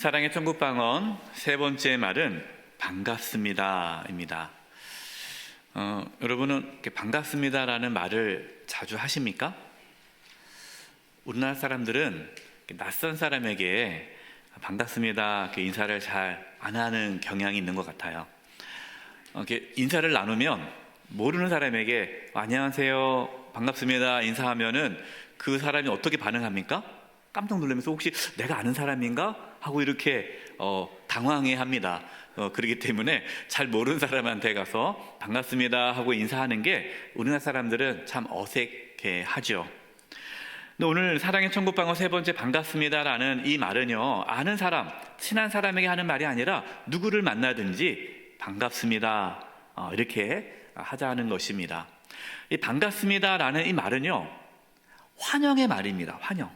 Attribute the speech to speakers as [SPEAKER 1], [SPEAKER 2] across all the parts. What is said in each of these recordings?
[SPEAKER 1] 사랑의 천국방언 세 번째 말은 반갑습니다입니다. 여러분은 이렇게 반갑습니다라는 말을 자주 하십니까? 우리나라 사람들은 낯선 사람에게 반갑습니다 이렇게 인사를 잘 안 하는 경향이 있는 것 같아요. 이렇게 인사를 나누면 모르는 사람에게 안녕하세요, 반갑습니다 인사하면은 그 사람이 어떻게 반응합니까? 깜짝 놀라면서 혹시 내가 아는 사람인가? 하고 이렇게 당황해합니다. 그렇기 때문에 잘 모르는 사람한테 가서 반갑습니다 하고 인사하는 게 우리나라 사람들은 참 어색해하죠. 근데 오늘 사랑의 천국방언 세 번째 반갑습니다라는 이 말은요, 아는 사람, 친한 사람에게 하는 말이 아니라 누구를 만나든지 반갑습니다 이렇게 하자는 것입니다. 이 반갑습니다라는 이 말은요, 환영의 말입니다. 환영.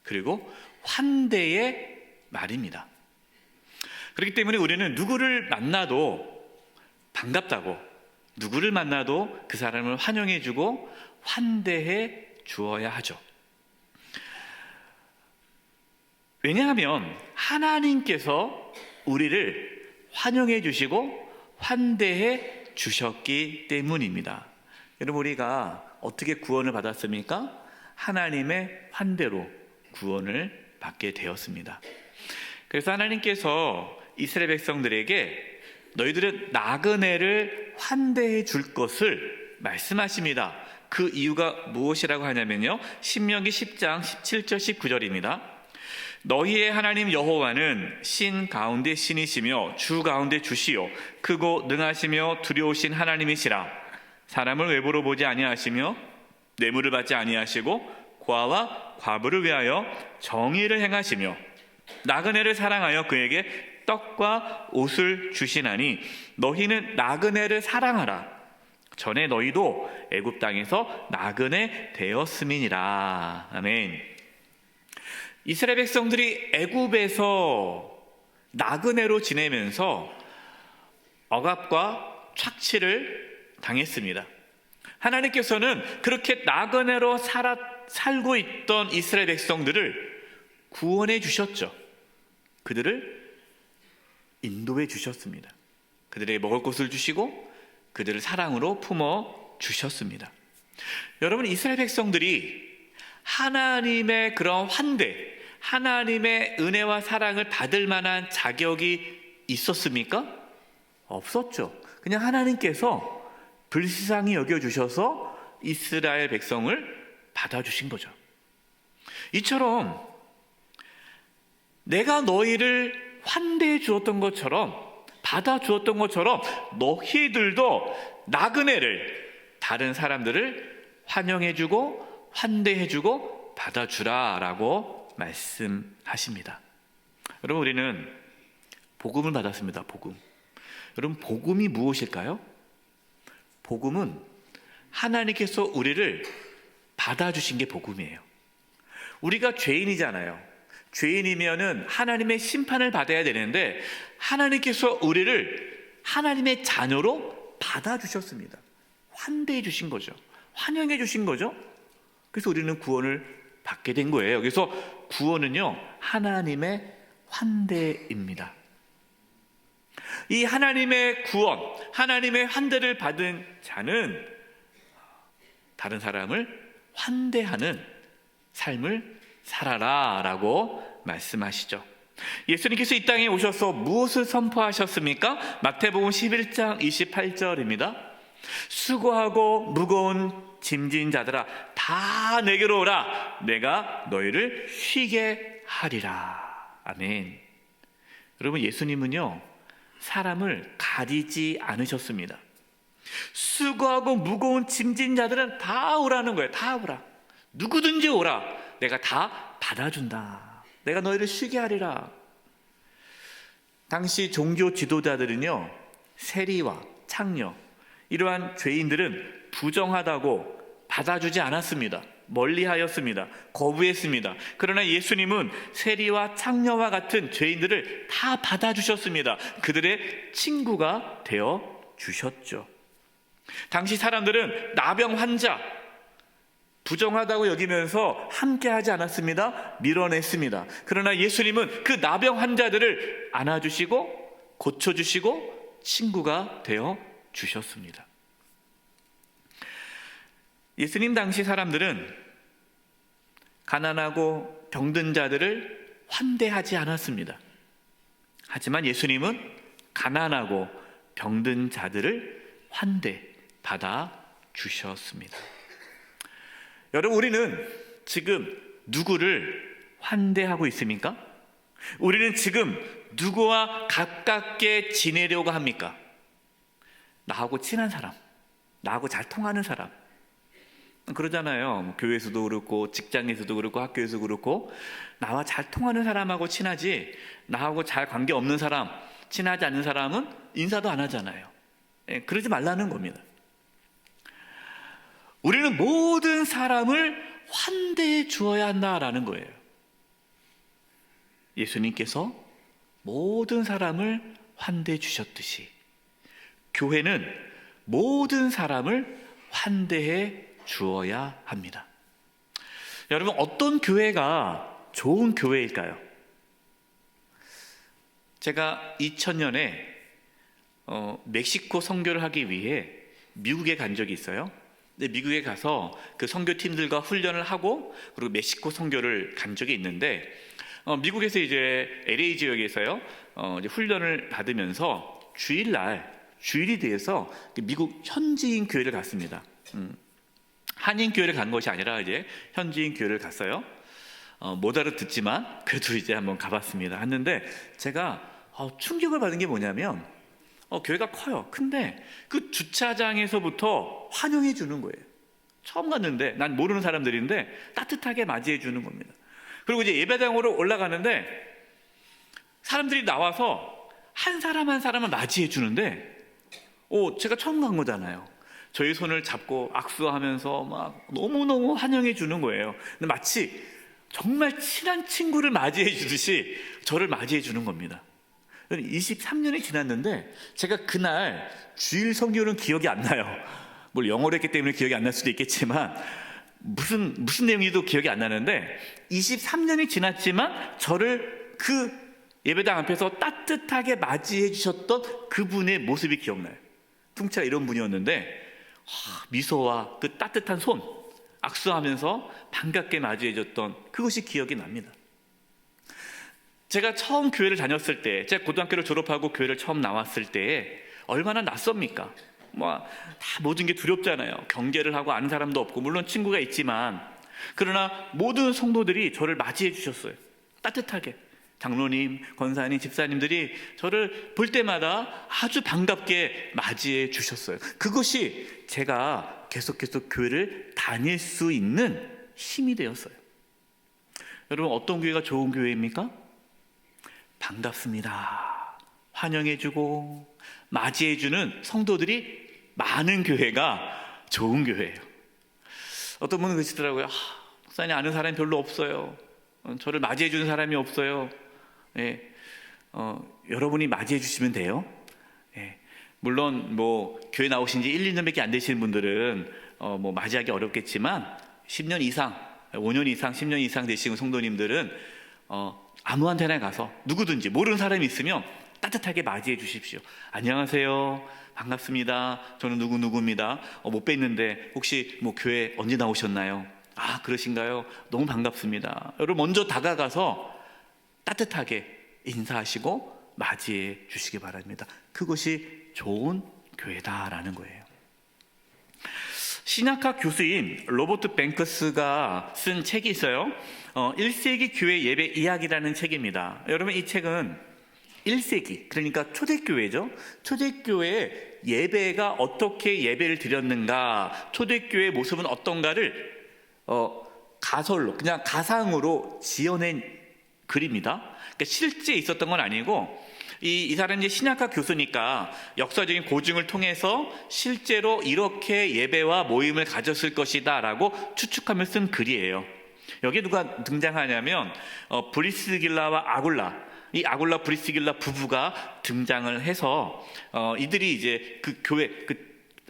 [SPEAKER 1] 그리고 환대의 말입니다. 그렇기 때문에 우리는 누구를 만나도 반갑다고, 누구를 만나도 그 사람을 환영해주고 환대해 주어야 하죠. 왜냐하면 하나님께서 우리를 환영해 주시고 환대해 주셨기 때문입니다. 여러분, 우리가 어떻게 구원을 받았습니까? 하나님의 환대로 구원을 받게 되었습니다. 그래서 하나님께서 이스라엘 백성들에게 너희들은 나그네를 환대해 줄 것을 말씀하십니다. 그 이유가 무엇이라고 하냐면요, 신명기 10장 17절 19절입니다. 너희의 하나님 여호와는 신 가운데 신이시며 주 가운데 주시요 크고 능하시며 두려우신 하나님이시라. 사람을 외모로 보지 아니하시며 뇌물을 받지 아니하시고 고아와 과부를 위하여 정의를 행하시며 나그네를 사랑하여 그에게 떡과 옷을 주시나니 너희는 나그네를 사랑하라. 전에 너희도 애굽 땅에서 나그네 되었음이니라. 아멘. 이스라엘 백성들이 애굽에서 나그네로 지내면서 억압과 착취를 당했습니다. 하나님께서는 그렇게 나그네로 살고 있던 이스라엘 백성들을 구원해 주셨죠. 그들을 인도해 주셨습니다. 그들에게 먹을 것을 주시고 그들을 사랑으로 품어 주셨습니다. 여러분, 이스라엘 백성들이 하나님의 그런 환대, 하나님의 은혜와 사랑을 받을 만한 자격이 있었습니까? 없었죠. 그냥 하나님께서 불쌍히 여겨주셔서 이스라엘 백성을 받아주신 거죠. 이처럼 내가 너희를 환대해 주었던 것처럼, 받아주었던 것처럼 너희들도 나그네를, 다른 사람들을 환영해주고 환대해주고 받아주라라고 말씀하십니다. 여러분, 우리는 복음을 받았습니다. 복음. 여러분, 복음이 무엇일까요? 복음은 하나님께서 우리를 받아주신 게 복음이에요. 우리가 죄인이잖아요. 죄인이면은 하나님의 심판을 받아야 되는데 하나님께서 우리를 하나님의 자녀로 받아주셨습니다. 환대해 주신 거죠. 환영해 주신 거죠. 그래서 우리는 구원을 받게 된 거예요. 그래서 구원은요, 하나님의 환대입니다. 이 하나님의 구원, 하나님의 환대를 받은 자는 다른 사람을 환대하는 삶을 살아라 라고 말씀하시죠. 예수님께서 이 땅에 오셔서 무엇을 선포하셨습니까? 마태복음 11장 28절입니다. 수고하고 무거운 짐진 자들아 다 내게로 오라. 내가 너희를 쉬게 하리라. 아멘. 여러분, 예수님은요, 사람을 가리지 않으셨습니다. 수고하고 무거운 짐진 자들은 다 오라는 거예요. 다 오라. 누구든지 오라. 내가 다 받아준다. 내가 너희를 쉬게 하리라. 당시 종교 지도자들은요, 세리와 창녀, 이러한 죄인들은 부정하다고 받아주지 않았습니다. 멀리하였습니다. 거부했습니다. 그러나 예수님은 세리와 창녀와 같은 죄인들을 다 받아주셨습니다. 그들의 친구가 되어 주셨죠. 당시 사람들은 나병 환자, 부정하다고 여기면서 함께하지 않았습니다. 밀어냈습니다. 그러나 예수님은 그 나병 환자들을 안아주시고 고쳐주시고 친구가 되어 주셨습니다. 예수님 당시 사람들은 가난하고 병든 자들을 환대하지 않았습니다. 하지만 예수님은 가난하고 병든 자들을 환대받아 주셨습니다. 여러분, 우리는 지금 누구를 환대하고 있습니까? 우리는 지금 누구와 가깝게 지내려고 합니까? 나하고 친한 사람, 나하고 잘 통하는 사람. 그러잖아요. 교회에서도 그렇고 직장에서도 그렇고 학교에서도 그렇고 나와 잘 통하는 사람하고 친하지, 나하고 잘 관계없는 사람, 친하지 않는 사람은 인사도 안 하잖아요. 그러지 말라는 겁니다. 우리는 모든 사람을 환대해 주어야 한다라는 거예요. 예수님께서 모든 사람을 환대해 주셨듯이 교회는 모든 사람을 환대해 주어야 합니다. 여러분, 어떤 교회가 좋은 교회일까요? 제가 2000년에 멕시코 선교를 하기 위해 미국에 간 적이 있어요. 근데 미국에 가서 그 선교팀들과 훈련을 하고 그리고 멕시코 선교를 간 적이 있는데 미국에서 이제 LA 지역에서요 이제 훈련을 받으면서 주일이 돼서 미국 현지인 교회를 갔습니다. 한인 교회를 간 것이 아니라 이제 현지인 교회를 갔어요. 못 알아듣지만 그래도 이제 한번 가봤습니다. 했는데 제가 충격을 받은 게 뭐냐면 교회가 커요. 근데 그 주차장에서부터 환영해 주는 거예요. 처음 갔는데 난 모르는 사람들인데 따뜻하게 맞이해 주는 겁니다. 그리고 이제 예배당으로 올라가는데 사람들이 나와서 한 사람 한 사람을 맞이해 주는데 제가 처음 간 거잖아요. 저희 손을 잡고 악수하면서 막 너무너무 환영해 주는 거예요. 근데 마치 정말 친한 친구를 맞이해 주듯이 저를 맞이해 주는 겁니다. 23년이 지났는데 제가 그날 주일 선교는 기억이 안 나요. 뭘 영어로 했기 때문에 기억이 안 날 수도 있겠지만 무슨 내용인지도 기억이 안 나는데 23년이 지났지만 저를 그 예배당 앞에서 따뜻하게 맞이해 주셨던 그분의 모습이 기억나요. 통치가 이런 분이었는데 미소와 그 따뜻한 손 악수하면서 반갑게 맞이해 줬던 그것이 기억이 납니다. 제가 처음 교회를 다녔을 때, 제가 고등학교를 졸업하고 교회를 처음 나왔을 때에 얼마나 낯섭니까? 다 모든 게 두렵잖아요. 경계를 하고 아는 사람도 없고 물론 친구가 있지만 그러나 모든 성도들이 저를 맞이해 주셨어요. 따뜻하게. 장로님, 권사님, 집사님들이 저를 볼 때마다 아주 반갑게 맞이해 주셨어요. 그것이 제가 계속해서 교회를 다닐 수 있는 힘이 되었어요. 여러분, 어떤 교회가 좋은 교회입니까? 반갑습니다. 환영해주고 맞이해주는 성도들이 많은 교회가 좋은 교회예요. 어떤 분은 그러시더라고요. 목사님 아는 사람이 별로 없어요. 저를 맞이해주는 사람이 없어요. 여러분이 맞이해주시면 돼요. 물론 교회 나오신 지 1, 2년밖에 안 되시는 분들은 맞이하기 어렵겠지만 10년 이상, 5년 이상, 10년 이상 되시는 성도님들은 아무한테나 가서 누구든지 모르는 사람이 있으면 따뜻하게 맞이해 주십시오. 안녕하세요. 반갑습니다. 저는 누구누구입니다. 못 뵀는데 혹시 교회 언제 나오셨나요? 그러신가요? 너무 반갑습니다. 여러분 먼저 다가가서 따뜻하게 인사하시고 맞이해 주시기 바랍니다. 그것이 좋은 교회다라는 거예요. 신학학 교수인 로버트 뱅크스가 쓴 책이 있어요. 1세기 교회 예배 이야기라는 책입니다. 여러분, 이 책은 1세기, 그러니까 초대교회죠. 초대교회의 예배가 어떻게 예배를 드렸는가, 초대교회의 모습은 어떤가를 가설로, 그냥 가상으로 지어낸 글입니다. 그러니까 실제 있었던 건 아니고 이 사람이 신약학 교수니까 역사적인 고증을 통해서 실제로 이렇게 예배와 모임을 가졌을 것이다 라고 추측하며 쓴 글이에요. 여기에 누가 등장하냐면 브리스길라와 아굴라, 이 아굴라 브리스길라 부부가 등장을 해서 이들이 이제 그 교회, 그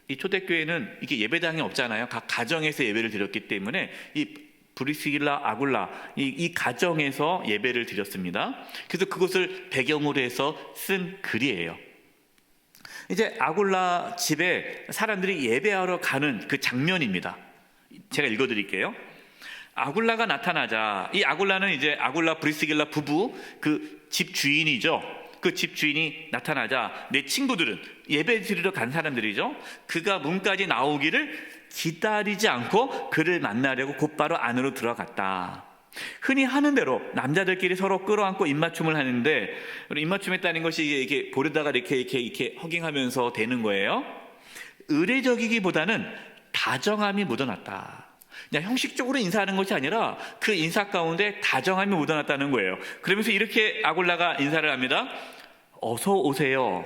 [SPEAKER 1] 이 초대교회는 이게 예배당이 없잖아요. 각 가정에서 예배를 드렸기 때문에 이 브리스길라, 아굴라 이 가정에서 예배를 드렸습니다. 그래서 그것을 배경으로 해서 쓴 글이에요. 이제 아굴라 집에 사람들이 예배하러 가는 그 장면입니다. 제가 읽어드릴게요. 아굴라가 나타나자, 이 아굴라는 이제 아굴라 브리스길라 부부 그 집 주인이죠. 그 집 주인이 나타나자 내 친구들은 예배 드리러 간 사람들이죠. 그가 문까지 나오기를 기다리지 않고 그를 만나려고 곧바로 안으로 들어갔다. 흔히 하는 대로 남자들끼리 서로 끌어안고 입맞춤을 하는데, 입맞춤했다는 것이 이렇게 보려다가 이렇게 허깅하면서 되는 거예요. 의례적이기보다는 다정함이 묻어났다. 그냥 형식적으로 인사하는 것이 아니라 그 인사 가운데 다정함이 묻어났다는 거예요. 그러면서 이렇게 아굴라가 인사를 합니다. 어서 오세요.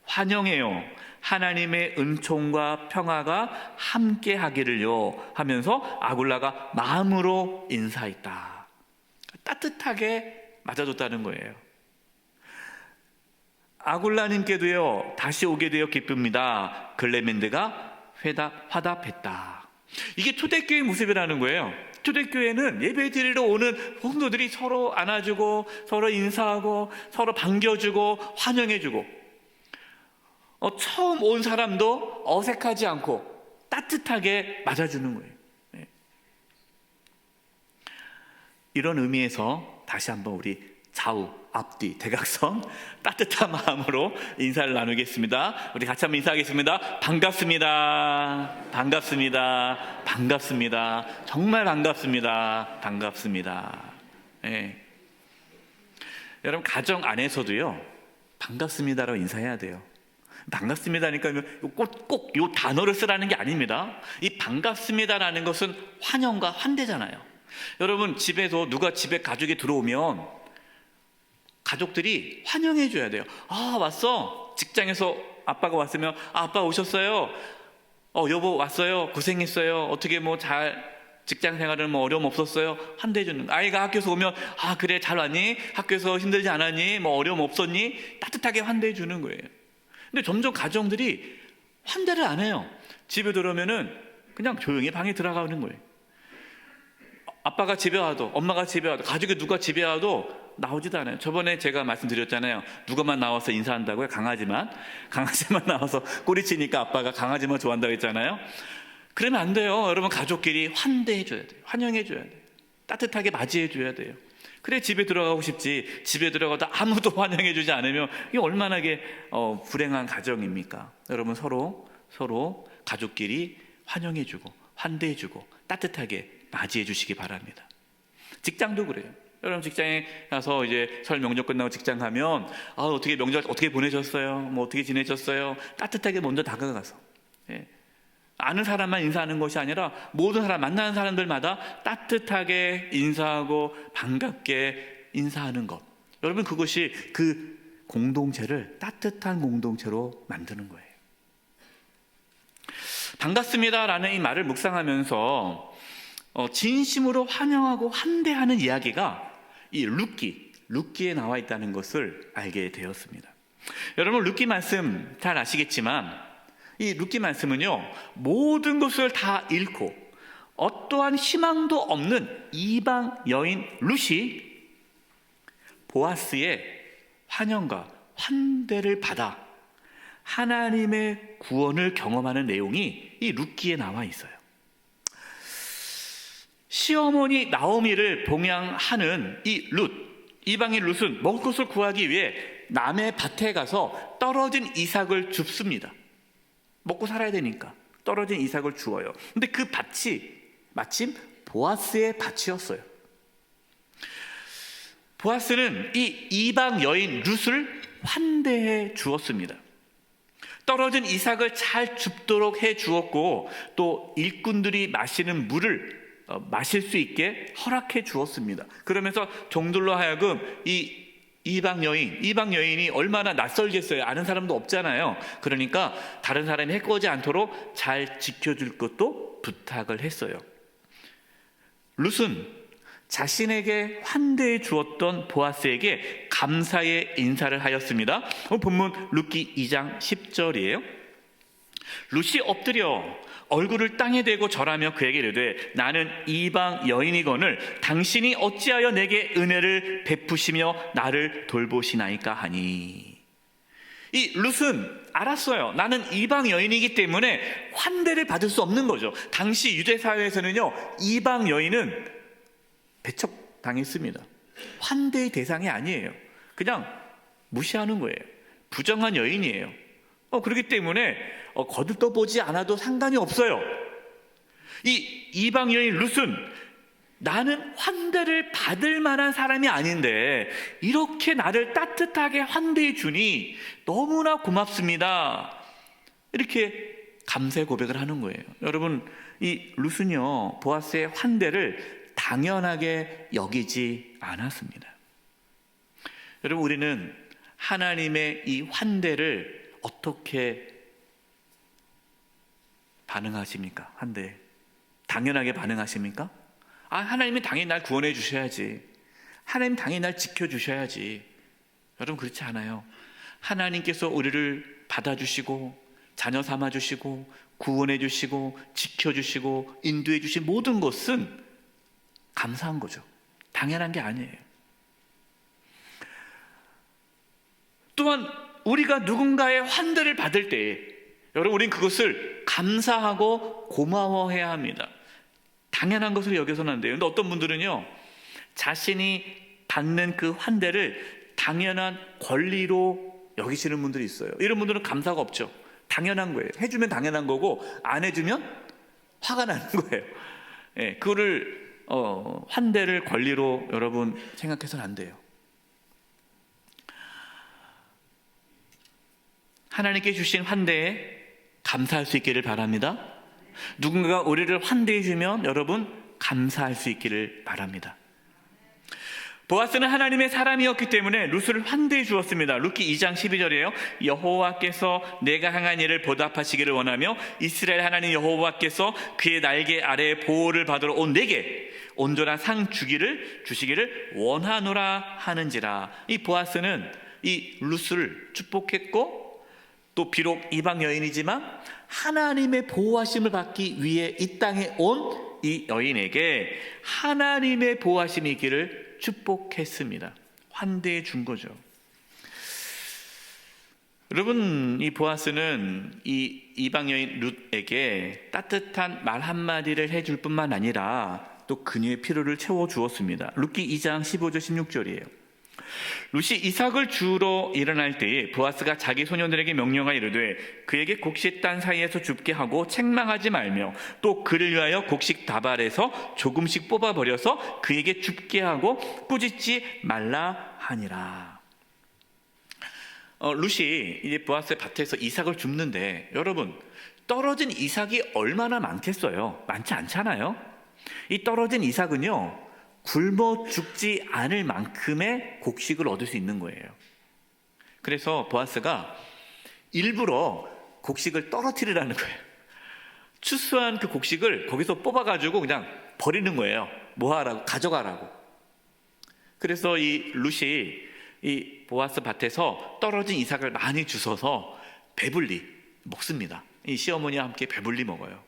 [SPEAKER 1] 환영해요. 하나님의 은총과 평화가 함께 하기를요 하면서 아굴라가 마음으로 인사했다. 따뜻하게 맞아줬다는 거예요. 아굴라님께도요 다시 오게 되어 기쁩니다. 글레멘드가 화답했다. 이게 초대교회 모습이라는 거예요. 초대교회는 예배 드리러 오는 성도들이 서로 안아주고 서로 인사하고 서로 반겨주고 환영해주고, 처음 온 사람도 어색하지 않고 따뜻하게 맞아주는 거예요. 네. 이런 의미에서 다시 한번 우리 좌우, 앞뒤, 대각선 따뜻한 마음으로 인사를 나누겠습니다. 우리 같이 한번 인사하겠습니다. 반갑습니다. 반갑습니다. 반갑습니다. 정말 반갑습니다. 반갑습니다. 네. 여러분 가정 안에서도요 반갑습니다라고 인사해야 돼요. 반갑습니다니까 꼭 이 단어를 쓰라는 게 아닙니다. 이 반갑습니다라는 것은 환영과 환대잖아요. 여러분 집에도 누가 집에 가족이 들어오면 가족들이 환영해 줘야 돼요. 아 왔어. 직장에서 아빠가 왔으면 아빠 오셨어요. 여보 왔어요. 고생했어요. 어떻게 뭐 잘 직장 생활은 뭐 어려움 없었어요? 환대해 주는 거. 아이가 학교에서 오면 그래 잘 왔니? 학교에서 힘들지 않았니? 뭐 어려움 없었니? 따뜻하게 환대해 주는 거예요. 근데 점점 가정들이 환대를 안 해요. 집에 들어오면은 그냥 조용히 방에 들어가는 거예요. 아빠가 집에 와도 엄마가 집에 와도 가족이 누가 집에 와도 나오지도 않아요. 저번에 제가 말씀드렸잖아요. 누가만 나와서 인사한다고요? 강아지만 나와서 꼬리치니까 아빠가 강아지만 좋아한다고 했잖아요. 그러면 안 돼요. 여러분 가족끼리 환대해 줘야 돼요. 환영해 줘야 돼요. 따뜻하게 맞이해 줘야 돼요. 그래 집에 들어가고 싶지. 집에 들어가도 아무도 환영해 주지 않으면 이게 얼마나 불행한 가정입니까? 여러분 서로 가족끼리 환영해 주고 환대해 주고 따뜻하게 맞이해 주시기 바랍니다. 직장도 그래요. 여러분 직장에 가서 이제 설 명절 끝나고 직장 가면 어떻게 명절 어떻게 보내셨어요? 뭐 어떻게 지내셨어요? 따뜻하게 먼저 다가가서 아는 사람만 인사하는 것이 아니라 모든 사람 만나는 사람들마다 따뜻하게 인사하고 반갑게 인사하는 것. 여러분 그것이 그 공동체를 따뜻한 공동체로 만드는 거예요. 반갑습니다라는 이 말을 묵상하면서 진심으로 환영하고 환대하는 이야기가 이 룻기에 나와 있다는 것을 알게 되었습니다. 여러분 룻기 말씀 잘 아시겠지만 이 룻기 말씀은요 모든 것을 다 잃고 어떠한 희망도 없는 이방 여인 룻이 보아스의 환영과 환대를 받아 하나님의 구원을 경험하는 내용이 이 룻기에 나와 있어요. 시어머니 나오미를 봉양하는 이 이방인 룻은 먹을 것을 구하기 위해 남의 밭에 가서 떨어진 이삭을 줍습니다. 먹고 살아야 되니까 떨어진 이삭을 주어요. 근데 그 밭이 마침 보아스의 밭이었어요. 보아스는 이 이방 여인 룻을 환대해 주었습니다. 떨어진 이삭을 잘 줍도록 해 주었고 또 일꾼들이 마시는 물을 마실 수 있게 허락해 주었습니다. 그러면서 종들로 하여금 이 이방 여인이 얼마나 낯설겠어요. 아는 사람도 없잖아요. 그러니까 다른 사람이 해코지 않도록 잘 지켜줄 것도 부탁을 했어요. 룻은 자신에게 환대해 주었던 보아스에게 감사의 인사를 하였습니다. 본문 룻기 2장 10절이에요. 룻이 엎드려 얼굴을 땅에 대고 절하며 그에게 이르되 나는 이방 여인이거늘 당신이 어찌하여 내게 은혜를 베푸시며 나를 돌보시나이까 하니. 이 룻은 알았어요. 나는 이방 여인이기 때문에 환대를 받을 수 없는 거죠. 당시 유대 사회에서는요, 이방 여인은 배척당했습니다. 환대의 대상이 아니에요. 그냥 무시하는 거예요. 부정한 여인이에요. 그렇기 때문에 거들떠보지 않아도 상관이 없어요. 이 이방 여인 룻은 나는 환대를 받을 만한 사람이 아닌데 이렇게 나를 따뜻하게 환대해 주니 너무나 고맙습니다. 이렇게 감사의 고백을 하는 거예요. 여러분, 이 룻은요, 보아스의 환대를 당연하게 여기지 않았습니다. 여러분, 우리는 하나님의 이 환대를 어떻게 반응하십니까? 환대 당연하게 반응하십니까? 하나님이 당연히 날 구원해 주셔야지, 하나님 당연히 날 지켜주셔야지. 여러분, 그렇지 않아요. 하나님께서 우리를 받아주시고 자녀 삼아주시고 구원해 주시고 지켜주시고 인도해 주신 모든 것은 감사한 거죠. 당연한 게 아니에요. 또한 우리가 누군가의 환대를 받을 때에 여러분, 우린 그것을 감사하고 고마워해야 합니다. 당연한 것으로 여겨서는 안 돼요. 그런데 어떤 분들은요, 자신이 받는 그 환대를 당연한 권리로 여기시는 분들이 있어요. 이런 분들은 감사가 없죠. 당연한 거예요. 해주면 당연한 거고 안 해주면 화가 나는 거예요. 그거를 환대를 권리로 여러분 생각해서는 안 돼요. 하나님께 주신 환대에 감사할 수 있기를 바랍니다. 누군가가 우리를 환대해 주면 여러분 감사할 수 있기를 바랍니다. 보아스는 하나님의 사람이었기 때문에 룻을 환대해 주었습니다. 룻기 2장 12절이에요. 여호와께서 내가 행한 일을 보답하시기를 원하며 이스라엘 하나님 여호와께서 그의 날개 아래에 보호를 받으러 온 내게 온전한 상 주시기를 원하노라 하는지라. 이 보아스는 이 룻을 축복했고, 또 비록 이방 여인이지만 하나님의 보호하심을 받기 위해 이 땅에 온 이 여인에게 하나님의 보호하심이 있기를 축복했습니다. 환대해 준 거죠. 여러분, 이 보아스는 이 이방 여인 룻에게 따뜻한 말 한마디를 해줄 뿐만 아니라 또 그녀의 필요를 채워주었습니다. 룻기 2장 15절 16절이에요. 룻이 이삭을 주우러 일어날 때에 보아스가 자기 소년들에게 명령하여 이르되 그에게 곡식 단 사이에서 줍게 하고 책망하지 말며 또 그를 위하여 곡식 다발에서 조금씩 뽑아버려서 그에게 줍게 하고 꾸짖지 말라 하니라. 룻이 이제 보아스의 밭에서 이삭을 줍는데 여러분, 떨어진 이삭이 얼마나 많겠어요? 많지 않잖아요. 이 떨어진 이삭은요, 굶어 죽지 않을 만큼의 곡식을 얻을 수 있는 거예요. 그래서 보아스가 일부러 곡식을 떨어뜨리라는 거예요. 추수한 그 곡식을 거기서 뽑아가지고 그냥 버리는 거예요. 뭐하라고? 가져가라고. 그래서 이 룻이 이 보아스 밭에서 떨어진 이삭을 많이 주워서 배불리 먹습니다. 이 시어머니와 함께 배불리 먹어요.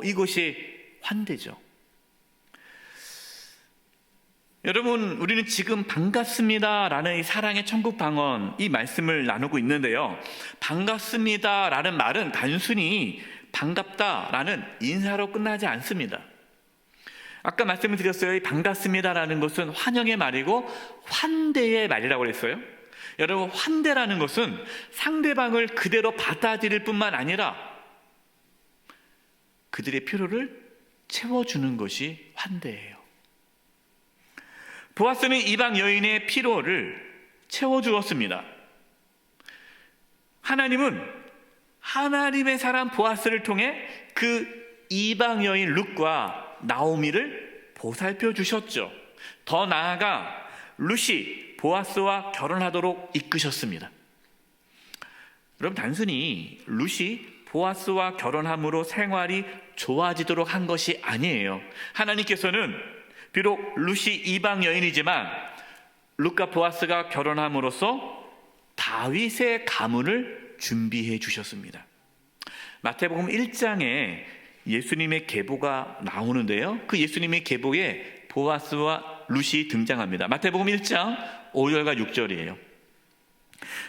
[SPEAKER 1] 이것이 환대죠. 여러분, 우리는 지금 반갑습니다라는 이 사랑의 천국 방언, 이 말씀을 나누고 있는데요, 반갑습니다라는 말은 단순히 반갑다라는 인사로 끝나지 않습니다. 아까 말씀을 드렸어요. 이 반갑습니다라는 것은 환영의 말이고 환대의 말이라고 그랬어요. 여러분, 환대라는 것은 상대방을 그대로 받아들일 뿐만 아니라 그들의 필요를 채워주는 것이 환대예요. 보아스는 이방 여인의 필요를 채워주었습니다. 하나님은 하나님의 사람 보아스를 통해 그 이방 여인 룻과 나오미를 보살펴 주셨죠. 더 나아가 룻이 보아스와 결혼하도록 이끄셨습니다. 여러분, 단순히 룻이 보아스와 결혼함으로 생활이 좋아지도록 한 것이 아니에요. 하나님께서는 비록 룻이 이방 여인이지만 룻과 보아스가 결혼함으로써 다윗의 가문을 준비해 주셨습니다. 마태복음 1장에 예수님의 계보가 나오는데요. 그 예수님의 계보에 보아스와 룻이 등장합니다. 마태복음 1장 5절과 6절이에요.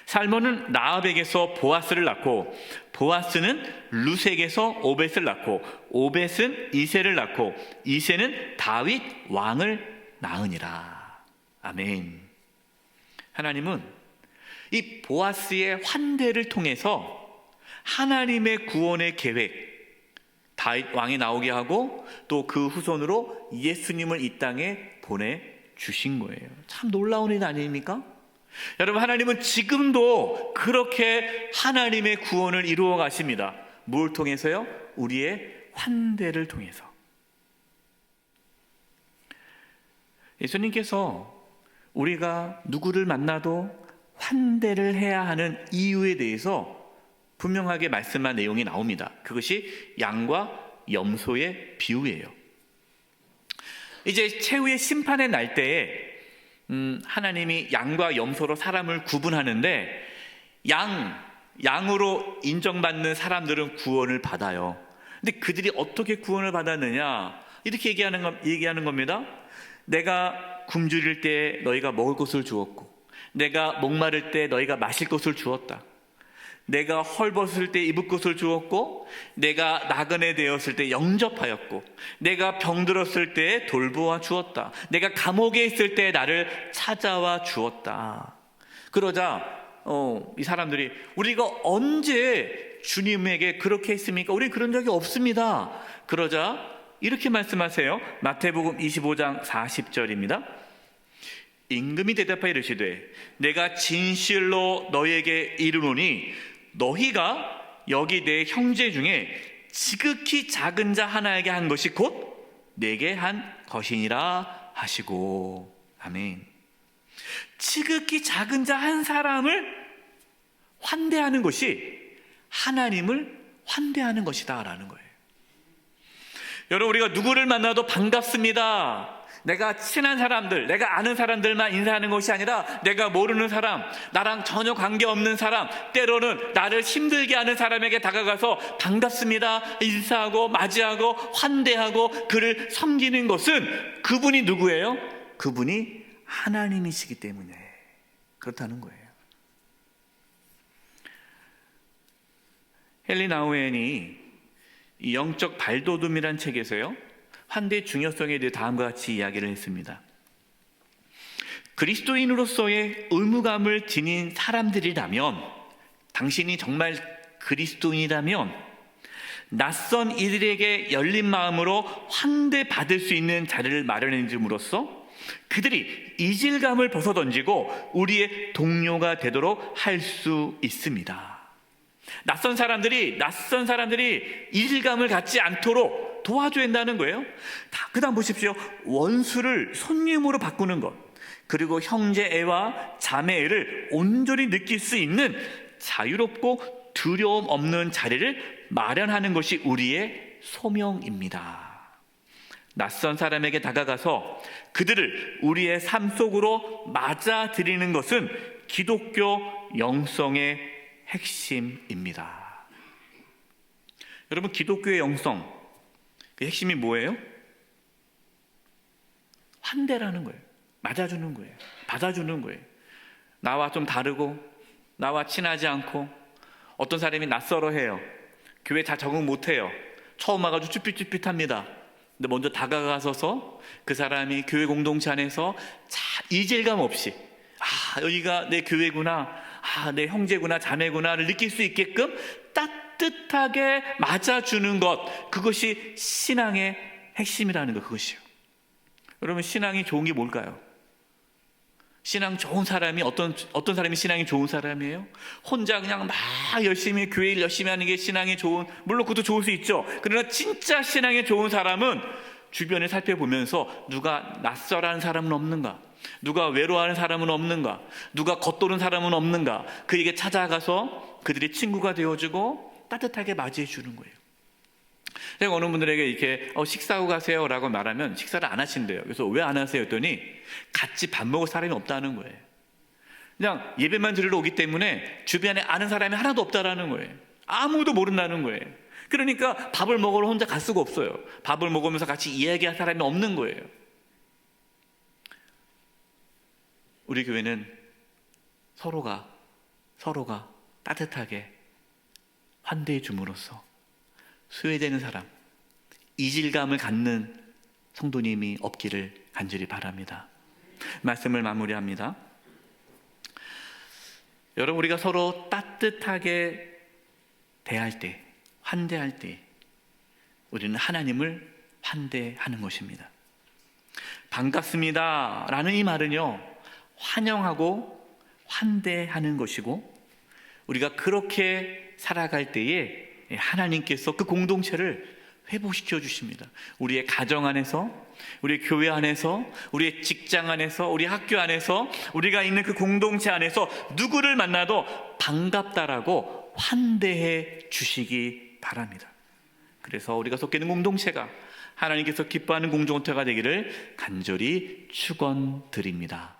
[SPEAKER 1] 살몬은 라합에게서 보아스를 낳고, 보아스는 룻에게서 오벳을 낳고, 오벳은 이새를 낳고, 이새는 다윗 왕을 낳으니라. 아멘. 하나님은 이 보아스의 환대를 통해서 하나님의 구원의 계획, 다윗 왕이 나오게 하고 또 그 후손으로 예수님을 이 땅에 보내주신 거예요. 참 놀라운 일 아닙니까? 여러분, 하나님은 지금도 그렇게 하나님의 구원을 이루어 가십니다. 뭘 통해서요? 우리의 환대를 통해서. 예수님께서 우리가 누구를 만나도 환대를 해야 하는 이유에 대해서 분명하게 말씀한 내용이 나옵니다. 그것이 양과 염소의 비유예요. 이제 최후의 심판의 날 때에 하나님이 양과 염소로 사람을 구분하는데, 양으로 인정받는 사람들은 구원을 받아요. 근데 그들이 어떻게 구원을 받았느냐? 이렇게 얘기하는 겁니다. 내가 굶주릴 때 너희가 먹을 것을 주었고, 내가 목마를 때 너희가 마실 것을 주었다. 내가 헐벗을 때 입을 것을 주었고, 내가 나그네 되었을 때 영접하였고, 내가 병들었을 때 돌보아 주었다. 내가 감옥에 있을 때 나를 찾아와 주었다. 그러자 이 사람들이 우리가 언제 주님에게 그렇게 했습니까? 우리 그런 적이 없습니다. 그러자 이렇게 말씀하세요. 마태복음 25장 40절입니다. 임금이 대답하여 이르시되 내가 진실로 너희에게 이르노니 너희가 여기 내 형제 중에 지극히 작은 자 하나에게 한 것이 곧 내게 한 것이니라 하시고. 아멘. 지극히 작은 자 한 사람을 환대하는 것이 하나님을 환대하는 것이다 라는 거예요. 여러분, 우리가 누구를 만나도 반갑습니다, 내가 친한 사람들, 내가 아는 사람들만 인사하는 것이 아니라 내가 모르는 사람, 나랑 전혀 관계없는 사람, 때로는 나를 힘들게 하는 사람에게 다가가서 반갑습니다 인사하고 맞이하고 환대하고 그를 섬기는 것은 그분이 누구예요? 그분이 하나님이시기 때문에 그렇다는 거예요. 헨리 나우엔이 이 영적 발돋움이란 책에서요, 환대의 중요성에 대해 다음과 같이 이야기를 했습니다. 그리스도인으로서의 의무감을 지닌 사람들이라면, 당신이 정말 그리스도인이라면 낯선 이들에게 열린 마음으로 환대받을 수 있는 자리를 마련해 줌으로써 그들이 이질감을 벗어던지고 우리의 동료가 되도록 할 수 있습니다. 낯선 사람들이 이질감을 갖지 않도록 도와줘야 한다는 거예요. 그 다음 보십시오. 원수를 손님으로 바꾸는 것, 그리고 형제애와 자매애를 온전히 느낄 수 있는 자유롭고 두려움 없는 자리를 마련하는 것이 우리의 소명입니다. 낯선 사람에게 다가가서 그들을 우리의 삶 속으로 맞아들이는 것은 기독교 영성의 핵심입니다. 여러분, 기독교의 영성, 그 핵심이 뭐예요? 환대라는 거예요. 맞아주는 거예요. 받아주는 거예요. 나와 좀 다르고 나와 친하지 않고 어떤 사람이 낯설어해요. 교회 잘 적응 못해요. 처음 와가지고 쭈삣쭈삣합니다. 근데 먼저 다가가서서 그 사람이 교회 공동체 안에서 이질감 없이 여기가 내 교회구나, 내 형제구나, 자매구나를 느낄 수 있게끔 따뜻하게 맞아주는 것, 그것이 신앙의 핵심이라는 것, 그것이요. 여러분, 신앙이 좋은 게 뭘까요? 신앙 좋은 사람이 어떤 사람이 신앙이 좋은 사람이에요? 혼자 그냥 막 열심히 교회 일 열심히 하는 게 신앙이 좋은, 물론 그것도 좋을 수 있죠. 그러나 진짜 신앙이 좋은 사람은 주변을 살펴보면서 누가 낯설어하는 사람은 없는가, 누가 외로워하는 사람은 없는가, 누가 겉도는 사람은 없는가, 그에게 찾아가서 그들의 친구가 되어주고 따뜻하게 맞이해 주는 거예요. 제가 어느 분들에게 이렇게 식사하고 가세요 라고 말하면 식사를 안 하신대요. 그래서 왜 안 하세요 했더니 같이 밥 먹을 사람이 없다는 거예요. 그냥 예배만 드리러 오기 때문에 주변에 아는 사람이 하나도 없다라는 거예요. 아무도 모른다는 거예요. 그러니까 밥을 먹으러 혼자 갈 수가 없어요. 밥을 먹으면서 같이 이야기할 사람이 없는 거예요. 우리 교회는 서로가 따뜻하게 환대해 줌으로써 소외되는 사람, 이질감을 갖는 성도님이 없기를 간절히 바랍니다. 말씀을 마무리합니다. 여러분, 우리가 서로 따뜻하게 대할 때, 환대할 때 우리는 하나님을 환대하는 것입니다. 반갑습니다 라는 이 말은요, 환영하고 환대하는 것이고, 우리가 그렇게 살아갈 때에 하나님께서 그 공동체를 회복시켜 주십니다. 우리의 가정 안에서, 우리 교회 안에서, 우리의 직장 안에서, 우리 학교 안에서, 우리가 있는 그 공동체 안에서 누구를 만나도 반갑다라고 환대해 주시기 바랍니다. 그래서 우리가 속해 있는 공동체가 하나님께서 기뻐하는 공동체가 되기를 간절히 축원드립니다.